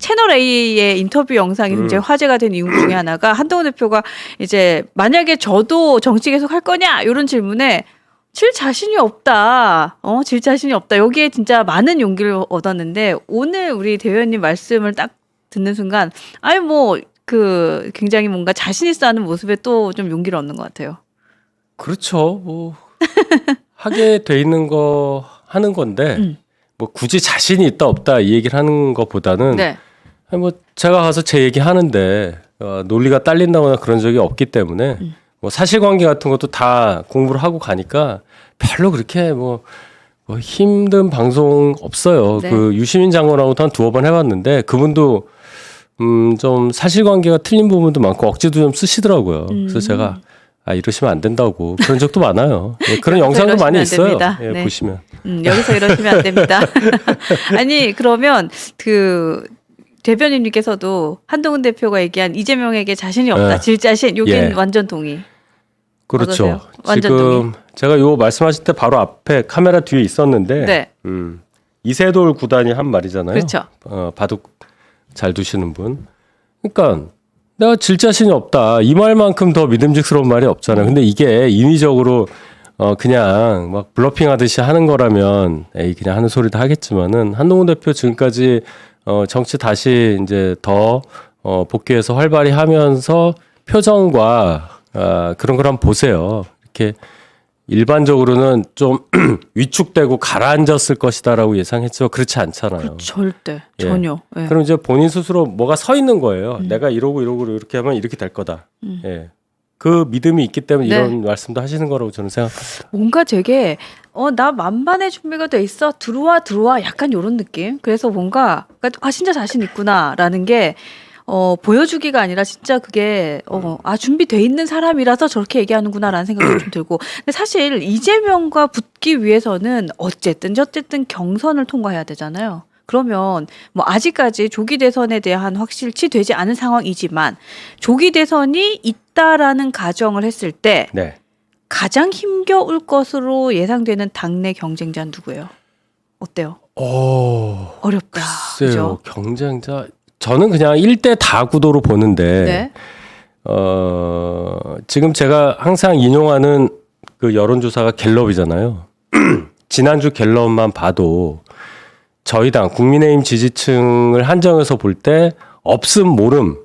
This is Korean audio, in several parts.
채널 A의 인터뷰 영상이 굉장히 화제가 된 이유 중에 하나가 한동훈 대표가 이제 만약에 저도 정치 계속 할 거냐 이런 질문에 질 자신이 없다. 질 자신이 없다. 여기에 진짜 많은 용기를 얻었는데 오늘 우리 대변인 말씀을 딱 듣는 순간 아니 뭐 그 굉장히 뭔가 자신 있어 하는 모습에 또 좀 용기를 얻는 것 같아요. 그렇죠. 뭐 하게 돼 있는 거 하는 건데 뭐 굳이 자신이 있다 없다 이 얘기를 하는 것보다는 네. 아니 뭐 제가 가서 제 얘기 하는데 논리가 딸린다거나 그런 적이 없기 때문에 뭐 사실관계 같은 것도 다 공부를 하고 가니까 별로 그렇게 뭐 힘든 방송 없어요. 네. 그 유시민 장관하고도 한 두어 번 해봤는데 그분도 좀 사실관계가 틀린 부분도 많고 억지도 좀 쓰시더라고요. 그래서 제가 이러시면 안 된다고 그런 적도 많아요. 예, 그런 영상도 많이 있어요. 예, 네. 보시면. 여기서 이러시면 안 됩니다. 아니 그러면 그 대변인님께서도 한동훈 대표가 얘기한 이재명에게 자신이 없다. 네. 질 자신. 여긴 예. 완전 동의. 그렇죠. 어떠세요? 완전 지금 동의. 제가 요 말씀하실 때 바로 앞에 카메라 뒤에 있었는데 네. 이세돌 구단이 한 말이잖아요. 그렇죠. 바둑 잘 두시는 분. 그러니까 내가 질 자신이 없다. 이 말만큼 더 믿음직스러운 말이 없잖아요. 근데 이게 인위적으로 그냥 막 블러핑 하듯이 하는 거라면 그냥 하는 소리도 하겠지만은 한동훈 대표 지금까지 정치 다시 이제 더 복귀해서 활발히 하면서 표정과 그런 걸 한번 보세요. 이렇게 일반적으로는 좀 위축되고 가라앉았을 것이다라고 예상했죠. 그렇지 않잖아요. 절대 전혀. 예. 예. 그럼 이제 본인 스스로 뭐가 서 있는 거예요. 내가 이러고 이렇게 하면 이렇게 될 거다. 예. 그 믿음이 있기 때문에 네. 이런 말씀도 하시는 거라고 저는 생각합니다. 뭔가 되게 나 만반의 준비가 돼 있어 들어와 약간 이런 느낌. 그래서 뭔가 진짜 자신 있구나라는 게 보여주기가 아니라 진짜 그게 준비돼 있는 사람이라서 저렇게 얘기하는구나라는 생각이 좀 들고. 근데 사실 이재명과 붙기 위해서는 어쨌든 경선을 통과해야 되잖아요. 그러면 뭐 아직까지 조기 대선에 대한 확실치 되지 않은 상황이지만 조기 대선이 있다라는 가정을 했을 때 네. 가장 힘겨울 것으로 예상되는 당내 경쟁자는 누구예요? 어때요? 어렵다. 글쎄요. 그죠? 경쟁자 저는 그냥 1대 다 구도로 보는데 네. 지금 제가 항상 인용하는 그 여론조사가 갤럽이잖아요. 지난주 갤럽만 봐도 저희 당 국민의힘 지지층을 한정해서 볼 때 없음 모름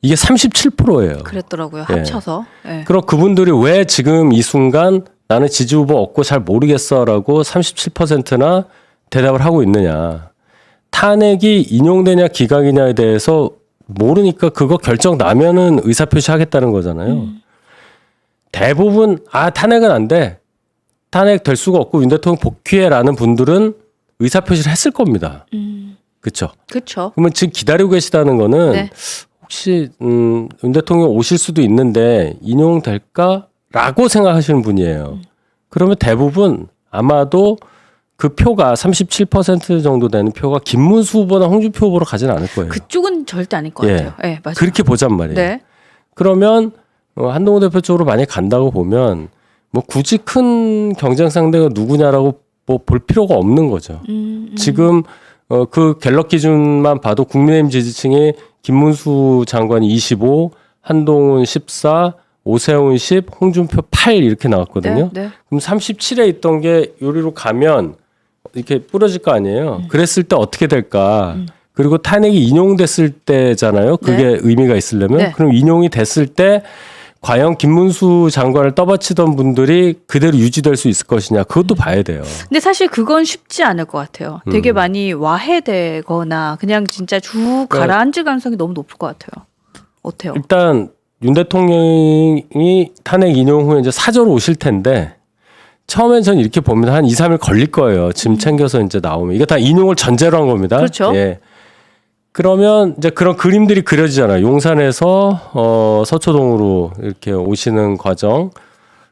이게 37%예요. 그랬더라고요. 예. 합쳐서. 예. 그럼 그분들이 왜 지금 이 순간 나는 지지 후보 없고 잘 모르겠어라고 37%나 대답을 하고 있느냐. 탄핵이 인용되냐 기각이냐에 대해서 모르니까 그거 결정 나면은 의사표시 하겠다는 거잖아요. 대부분 탄핵은 안 돼. 탄핵 될 수가 없고 윤 대통령 복귀해라는 분들은 의사표시를 했을 겁니다. 그렇죠. 그렇죠. 그러면 지금 기다리고 계시다는 거는 네. 혹시 윤 대통령 오실 수도 있는데 인용될까라고 생각하시는 분이에요. 그러면 대부분 아마도 그 표가 37% 정도 되는 표가 김문수 후보나 홍준표 후보로 가지는 않을 거예요. 그쪽은 절대 아닐 것 같아요. 네, 맞아요. 그렇게 보잔 말이에요. 네. 그러면 한동훈 대표 쪽으로 만약 간다고 보면 뭐 굳이 큰 경쟁 상대가 누구냐라고 뭐 볼 필요가 없는 거죠. 지금 그 갤럽 기준만 봐도 국민의힘 지지층이 김문수 장관이 25, 한동훈 14, 오세훈 10, 홍준표 8 이렇게 나왔거든요. 네, 네. 그럼 37에 있던 게 요리로 가면 이렇게 뿌려질 거 아니에요. 그랬을 때 어떻게 될까? 그리고 탄핵이 인용됐을 때잖아요. 그게 네. 의미가 있으려면. 네. 그럼 인용이 됐을 때 과연 김문수 장관을 떠받치던 분들이 그대로 유지될 수 있을 것이냐. 그것도 봐야 돼요. 근데 사실 그건 쉽지 않을 것 같아요. 되게 많이 와해되거나 그냥 진짜 쭉 가라앉을 가능성이 너무 높을 것 같아요. 어때요? 일단 윤 대통령이 탄핵 인용 후에 이제 사저로 오실 텐데 처음엔 저는 이렇게 봅니다. 한 2, 3일 걸릴 거예요. 짐 챙겨서 이제 나오면. 이거 다 인용을 전제로 한 겁니다. 그렇죠. 예. 그러면 이제 그런 그림들이 그려지잖아요. 용산에서 서초동으로 이렇게 오시는 과정.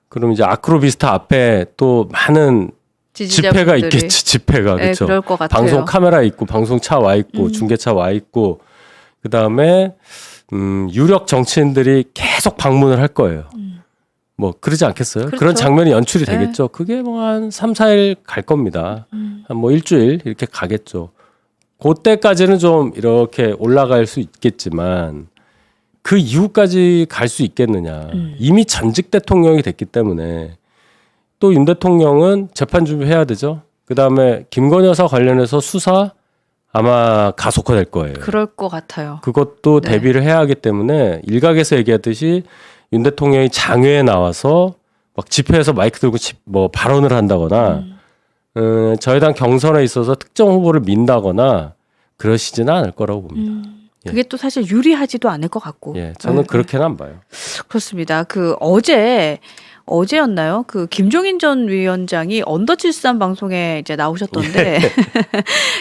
그럼 이제 아크로비스타 앞에 또 많은 집회가 있겠지. 집회가. 네, 그렇죠. 그럴 것 같아요. 방송 카메라 있고 방송차 와 있고 중계차 와 있고 그다음에 유력 정치인들이 계속 방문을 할 거예요. 뭐 그러지 않겠어요? 그렇죠. 그런 장면이 연출이 되겠죠. 그게 뭐 한 3, 4일 갈 겁니다. 한 뭐 일주일 이렇게 가겠죠. 그때까지는 좀 이렇게 올라갈 수 있겠지만 그 이후까지 갈 수 있겠느냐. 이미 전직 대통령이 됐기 때문에 또 윤 대통령은 재판 준비해야 되죠. 그다음에 김건희 여사 관련해서 수사 아마 가속화될 거예요. 그럴 것 같아요. 그것도 네. 대비를 대비를 해야 하기 때문에 일각에서 얘기하듯이 윤 대통령이 장외에 나와서 막 집회에서 마이크 들고 뭐 발언을 한다거나 저희 당 경선에 있어서 특정 후보를 민다거나 그러시지는 않을 거라고 봅니다. 그게 또 사실 유리하지도 않을 것 같고. 예, 저는 네, 그렇게는 안 봐요. 그렇습니다. 그 어제였나요? 그 김종인 전 위원장이 언더73 방송에 이제 나오셨던데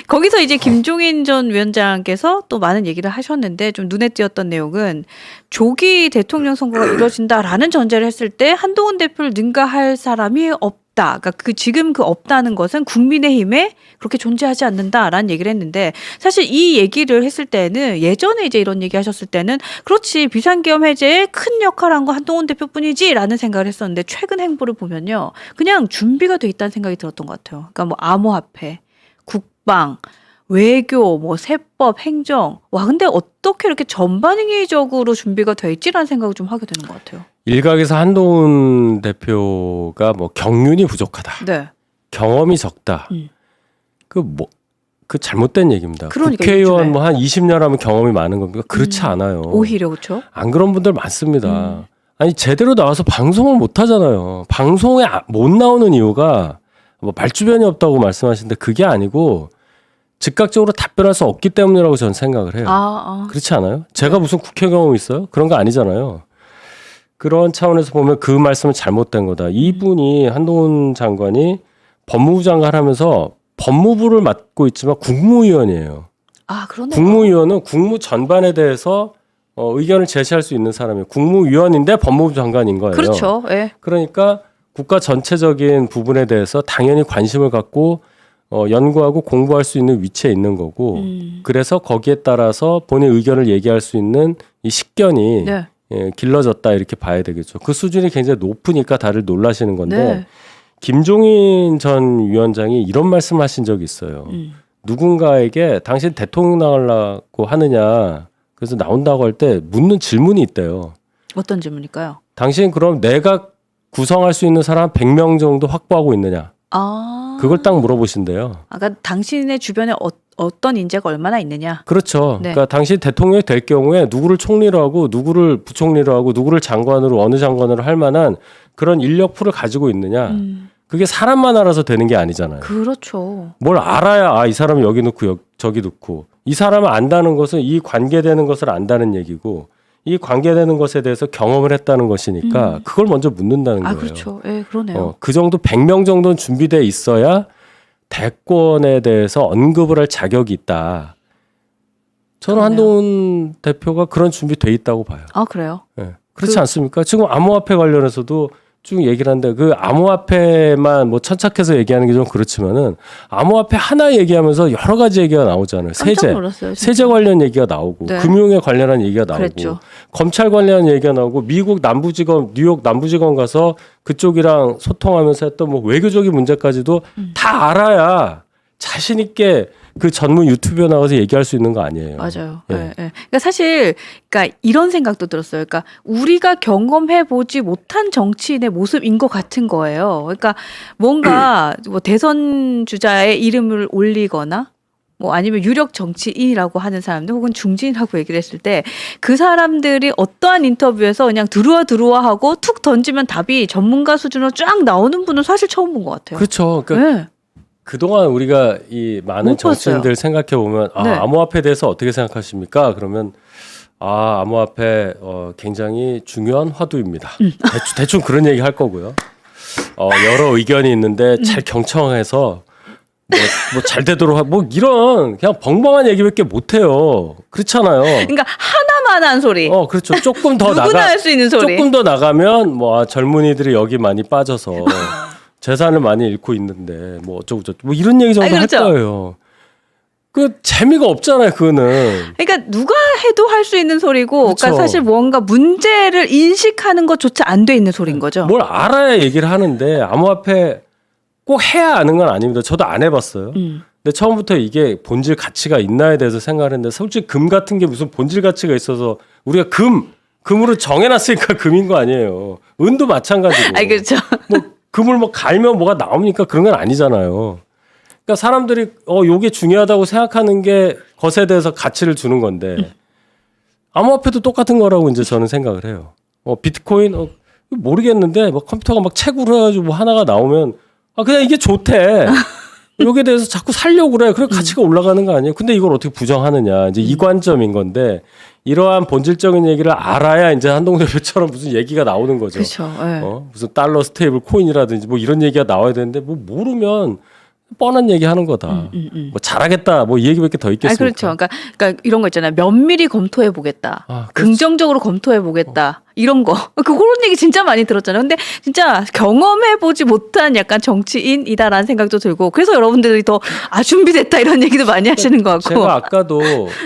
거기서 이제 김종인 전 위원장께서 또 많은 얘기를 하셨는데 좀 눈에 띄었던 내용은 조기 대통령 선거가 이루어진다라는 전제를 했을 때 한동훈 대표를 능가할 사람이 없다. 그러니까 지금 없다는 것은 국민의힘에 그렇게 존재하지 않는다라는 얘기를 했는데 사실 이 얘기를 했을 때는 예전에 이제 이런 얘기 하셨을 때는 그렇지 비상계엄 해제에 큰 역할을 한 거 한동훈 대표뿐이지라는 생각을 했었는데 최근 행보를 보면요 그냥 준비가 돼 있다는 생각이 들었던 것 같아요. 그러니까 뭐 암호화폐, 국방, 외교, 뭐 세법, 행정 와 근데 어떻게 이렇게 전반행위적으로 준비가 돼 있지라는 생각을 좀 하게 되는 것 같아요. 일각에서 한동훈 대표가 뭐 경륜이 부족하다. 네. 경험이 적다. 그 잘못된 얘기입니다. 그러니까 국회의원 요즘에. 뭐 한 20년 하면 경험이 많은 겁니까? 그렇지 않아요. 오히려 그렇죠. 안 그런 분들 많습니다. 아니 제대로 나와서 방송을 못 하잖아요. 방송에 못 나오는 이유가 뭐 말주변이 없다고 말씀하시는데 그게 아니고 즉각적으로 답변할 수 없기 때문이라고 저는 생각을 해요. 그렇지 않아요? 제가 무슨 국회 경험이 있어요? 그런 거 아니잖아요. 그런 차원에서 보면 그 말씀은 잘못된 거다. 이분이 한동훈 장관이 법무부 장관 하면서 법무부를 맡고 있지만 국무위원이에요. 그러네요. 국무위원은 국무 전반에 대해서 의견을 제시할 수 있는 사람이에요. 국무위원인데 법무부 장관인 거예요. 그렇죠. 예. 그러니까 국가 전체적인 부분에 대해서 당연히 관심을 갖고 연구하고 공부할 수 있는 위치에 있는 거고 그래서 거기에 따라서 본인 의견을 얘기할 수 있는 이 식견이 네. 길러졌다 이렇게 봐야 되겠죠. 그 수준이 굉장히 높으니까 다들 놀라시는 건데 네. 김종인 전 위원장이 이런 말씀하신 적이 있어요. 누군가에게 당신 대통령 나가려고 하느냐 그래서 나온다고 할 때 묻는 질문이 있대요. 어떤 질문일까요? 당신 그럼 내가 구성할 수 있는 사람 100명 정도 확보하고 있느냐. 그걸 딱 물어보신대요. 아까 당신의 주변에 어떤 인재가 얼마나 있느냐. 그렇죠. 네. 그러니까 당신 대통령이 될 경우에 누구를 총리로 하고 누구를 부총리로 하고 누구를 장관으로 어느 장관으로 할 만한 그런 인력풀을 가지고 있느냐. 그게 사람만 알아서 되는 게 아니잖아요. 그렇죠. 뭘 알아야 이 사람을 여기 놓고 저기 놓고 이 사람을 안다는 것은 이 관계되는 것을 안다는 얘기고 이 관계되는 것에 대해서 경험을 했다는 것이니까 그걸 먼저 묻는다는 거예요. 그렇죠. 예, 그러네요. 그 정도 100명 정도는 준비돼 있어야 대권에 대해서 언급을 할 자격이 있다. 저는 그러네요. 한동훈 대표가 그런 준비돼 있다고 봐요. 그래요? 네. 그렇지 않습니까? 지금 암호화폐 관련해서도 쭉 얘기를 하는데 그 암호화폐만 뭐 천착해서 얘기하는 게 좀 그렇지만은 암호화폐 하나 얘기하면서 여러 가지 얘기가 나오잖아요. 깜짝 놀랐어요. 진짜. 세제 관련 얘기가 나오고 네. 금융에 관련한 얘기가 나오고 그랬죠. 검찰 관련 얘기가 나오고 미국 남부지검 뉴욕 남부지검 가서 그쪽이랑 소통하면서 했던 뭐 외교적인 문제까지도 다 알아야 자신 있게 그 전문 유튜브에 나가서 얘기할 수 있는 거 아니에요. 맞아요. 예. 예, 예. 그러니까 사실, 그러니까 이런 생각도 들었어요. 그러니까 우리가 경험해 보지 못한 정치인의 모습인 것 같은 거예요. 그러니까 뭔가 뭐 대선 주자의 이름을 올리거나 뭐 아니면 유력 정치인이라고 하는 사람들 혹은 중진이라고 얘기를 했을 때 그 사람들이 어떠한 인터뷰에서 그냥 들어와 하고 툭 던지면 답이 전문가 수준으로 쫙 나오는 분은 사실 처음 본 것 같아요. 그렇죠. 그러니까 네. 그동안 우리가 이 많은 못 봤어요. 정치인들 생각해 보면 네. 암호화폐에 대해서 어떻게 생각하십니까? 그러면 암호화폐 굉장히 중요한 화두입니다. 대충 그런 얘기 할 거고요. 여러 의견이 있는데 잘 경청해서 뭐 잘 되도록 뭐 이런 그냥 벙벙한 얘기밖에 못 해요. 그렇잖아요. 그러니까 하나만 한 소리. 그렇죠. 조금 더 누구나 할 수 있는 소리. 조금 더 나가면 뭐 젊은이들이 여기 많이 빠져서 재산을 많이 잃고 있는데 뭐 어쩌고 저쩌고 뭐 이런 얘기 정도 그렇죠. 할 거예요. 그 재미가 없잖아요, 그거는. 그러니까 누가 해도 할 수 있는 소리고, 그렇죠. 그러니까 사실 뭔가 문제를 인식하는 것조차 안 돼 있는 소리인 거죠. 뭘 알아야 얘기를 하는데 암호화폐 꼭 해야 아는 건 아닙니다. 저도 안 해봤어요. 근데 처음부터 이게 본질 가치가 있나에 대해서 생각을 했는데 솔직히 금 같은 게 무슨 본질 가치가 있어서 우리가 금으로 정해놨으니까 금인 거 아니에요. 은도 마찬가지고. 아, 그렇죠. 뭐 금을 뭐 갈면 뭐가 나옵니까? 그런 건 아니잖아요. 그러니까 사람들이 요게 중요하다고 생각하는 게 것에 대해서 가치를 주는 건데 암호화폐도 똑같은 거라고 이제 저는 생각을 해요. 비트코인 모르겠는데 뭐 컴퓨터가 막 채굴 해가지고 뭐 하나가 나오면 그냥 이게 좋대. 여기에 대해서 자꾸 살려고 그래. 그래 가치가 올라가는 거 아니에요? 근데 이걸 어떻게 부정하느냐. 이제 이 관점인 건데 이러한 본질적인 얘기를 알아야 이제 한동훈 대표처럼 무슨 얘기가 나오는 거죠. 그렇죠. 네. 무슨 달러 스테이블 코인이라든지 뭐 이런 얘기가 나와야 되는데 뭐 모르면 뻔한 얘기 하는 거다. 뭐 잘하겠다. 뭐 이 얘기밖에 더 있겠습니까? 그렇죠. 그러니까 이런 거 있잖아요. 면밀히 검토해 보겠다. 그렇죠. 긍정적으로 검토해 보겠다. 이런 거. 그런 얘기 진짜 많이 들었잖아요. 근데 진짜 경험해 보지 못한 약간 정치인이다라는 생각도 들고 그래서 여러분들이 더 준비됐다 이런 얘기도 많이 하시는 것 같고. 제가 아까도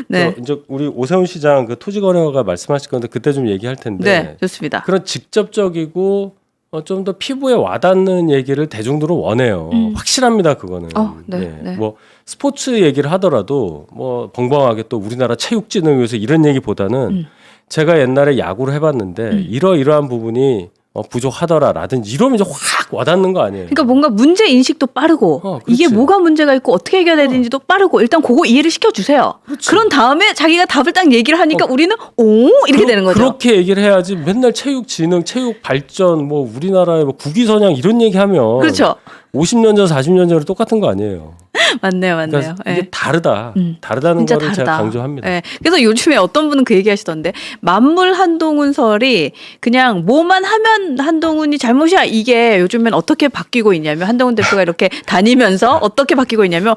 네. 이제 우리 오세훈 시장 그 토지거래가 말씀하실 건데 그때 좀 얘기할 텐데. 네, 좋습니다. 그런 직접적이고 좀 더 피부에 와닿는 얘기를 대중들은 원해요. 확실합니다, 그거는. 네. 뭐 스포츠 얘기를 하더라도 뭐 벙벙하게 또 우리나라 체육진흥위에서 이런 얘기보다는 제가 옛날에 야구를 해봤는데 이러이러한 부분이 부족하더라라든지 이러면 이제 확 와닿는 거 아니에요. 그러니까 뭔가 문제 인식도 빠르고 이게 그렇지. 뭐가 문제가 있고 어떻게 해결해야 되는지도 빠르고 일단 그거 이해를 시켜주세요. 그렇지. 그런 다음에 자기가 답을 딱 얘기를 하니까 우리는 이렇게 되는 거죠. 그렇게 얘기를 해야지 맨날 체육진흥, 체육 발전, 뭐 우리나라의 뭐 국위선양 이런 얘기하면 그렇죠. 50년 전, 40년 전에 똑같은 거 아니에요. 맞네요. 그러니까 이게 네. 다르다. 다르다는 진짜 거를 다르다. 제가 강조합니다. 네. 그래서 요즘에 어떤 분은 그 얘기 하시던데 만물 한동훈설이 그냥 뭐만 하면 한동훈이 잘못이야. 이게 요즘엔 어떻게 바뀌고 있냐면 한동훈 대표가 이렇게 다니면서 어떻게 바뀌고 있냐면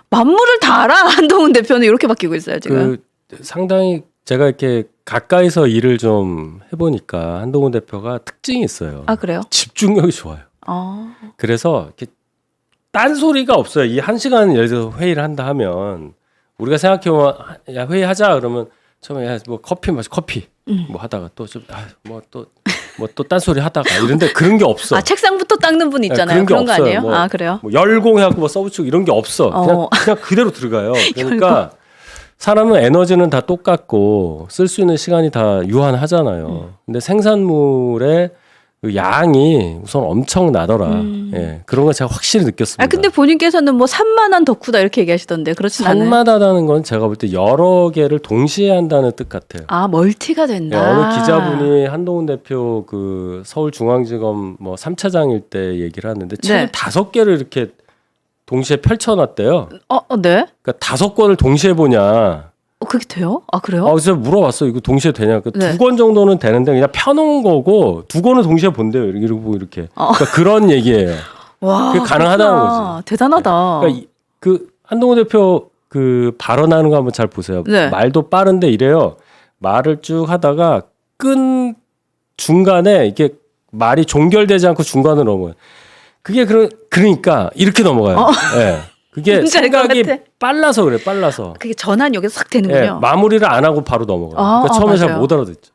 만물을 다 알아. 한동훈 대표는 이렇게 바뀌고 있어요. 지금. 상당히 제가 이렇게 가까이서 일을 좀 해보니까 한동훈 대표가 특징이 있어요. 그래요? 집중력이 좋아요. 그래서 이렇게 딴소리가 없어요. 이 1시간 예를 들어서 회의를 한다 하면 우리가 생각해보면 야 회의하자 그러면 처음에 야, 뭐 커피 마시 커피 뭐 하다가 또 좀 뭐 또 딴소리 하다가 이런데 그런 게 없어. 책상부터 닦는 분 있잖아요. 그런 게 거 없어요. 아니에요? 그래요? 뭐 열공해갖고 뭐 써붙이고 이런 게 없어. 그냥 그대로 들어가요. 그러니까 사람은 에너지는 다 똑같고 쓸 수 있는 시간이 다 유한하잖아요. 근데 생산물의 그 양이 우선 엄청나더라. 예, 그런 거 제가 확실히 느꼈습니다. 근데 본인께서는 뭐 산만한 덕후다 이렇게 얘기하시던데 그렇진 않아요. 산만하다는 건 제가 볼 때 여러 개를 동시에 한다는 뜻 같아요. 멀티가 된다. 예, 어느 기자분이 한동훈 대표 그 서울중앙지검 뭐 3차장일 때 얘기를 하는데 책 5개를 이렇게 동시에 펼쳐놨대요. 네. 그러니까 5권을 동시에 보냐. 그게 돼요? 그래요? 그래서 물어봤어. 이거 동시에 되냐? 네. 2권 정도는 되는데 그냥 펴놓은 거고 2권을 동시에 본대요. 이러고 이렇게. 그러니까 그런 얘기예요. 와, 그게 가능하다는 그렇구나. 거지. 대단하다. 그러니까 그 한동훈 대표 그 발언하는 거 한번 잘 보세요. 네. 말도 빠른데 이래요. 말을 쭉 하다가 끈 중간에 이게 말이 종결되지 않고 중간으로 넘어요. 그게 그러니까 이렇게 넘어가요. 예. 그게 뭔지 알 것 생각이 같아. 빨라서 그래. 빨라서. 그게 전환이 여기서 싹 되는군요. 예, 마무리를 안 하고 바로 넘어가요. 그러니까 처음에 잘 맞아요. 못 알아듣죠.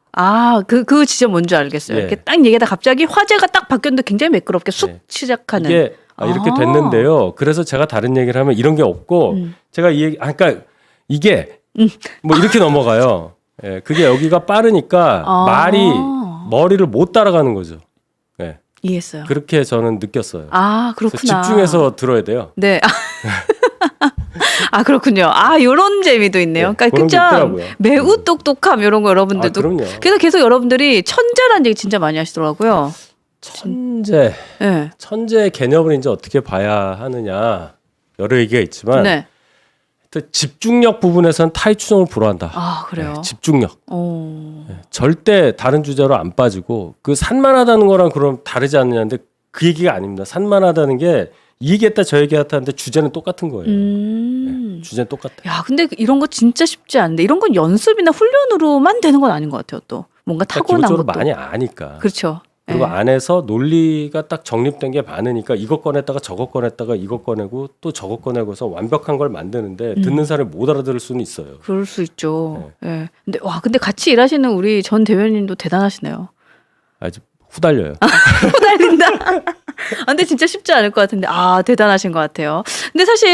그 진짜 뭔지 알겠어요. 예. 이렇게 딱 얘기하다 갑자기 화제가 딱 바뀌었는데 굉장히 매끄럽게 쑥 시작하는. 이게 이렇게 됐는데요. 그래서 제가 다른 얘기를 하면 이런 게 없고 제가 이 얘기 그러니까 이게 뭐 이렇게 넘어가요. 예, 그게 여기가 빠르니까 말이 머리를 못 따라가는 거죠. 예. 이해했어요. 그렇게 저는 느꼈어요. 그렇구나. 그래서 집중해서 들어야 돼요. 네. 그렇군요. 요런 재미도 있네요. 그러니까 그런 게 그냥 있더라고요. 매우 똑똑함 이런 거 여러분들도. 그럼요. 그래서 계속 여러분들이 천재라는 얘기 진짜 많이 하시더라고요. 천재. 네. 천재의 개념을 이제 어떻게 봐야 하느냐 여러 얘기가 있지만 네. 집중력 부분에서는 타이추종을 불허한다. 그래요. 네, 집중력. 절대 다른 주제로 안 빠지고 그 산만하다는 거랑 그럼 다르지 않느냐인데 그 얘기가 아닙니다. 산만하다는 게 이 얘기했다 저 얘기했다 하는데 주제는 똑같은 거예요. 네, 주제는 똑같아요. 야, 근데 이런 거 진짜 쉽지 않은데 이런 건 연습이나 훈련으로만 되는 건 아닌 것 같아요. 또 뭔가 타고난 기본적으로 것도. 많이 아니까. 그렇죠. 그리고 안에서 논리가 딱 정립된 게 많으니까 이것 꺼냈다가 저것 꺼냈다가 이것 꺼내고 또 저것 꺼내고서 완벽한 걸 만드는데 듣는 사람이 못 알아들을 수는 있어요. 그럴 수 있죠. 예. 근데 같이 일하시는 우리 전 대변인도 대단하시네요. 아주 후달려요. 후달린다. 근데 진짜 쉽지 않을 것 같은데 대단하신 것 같아요. 근데 사실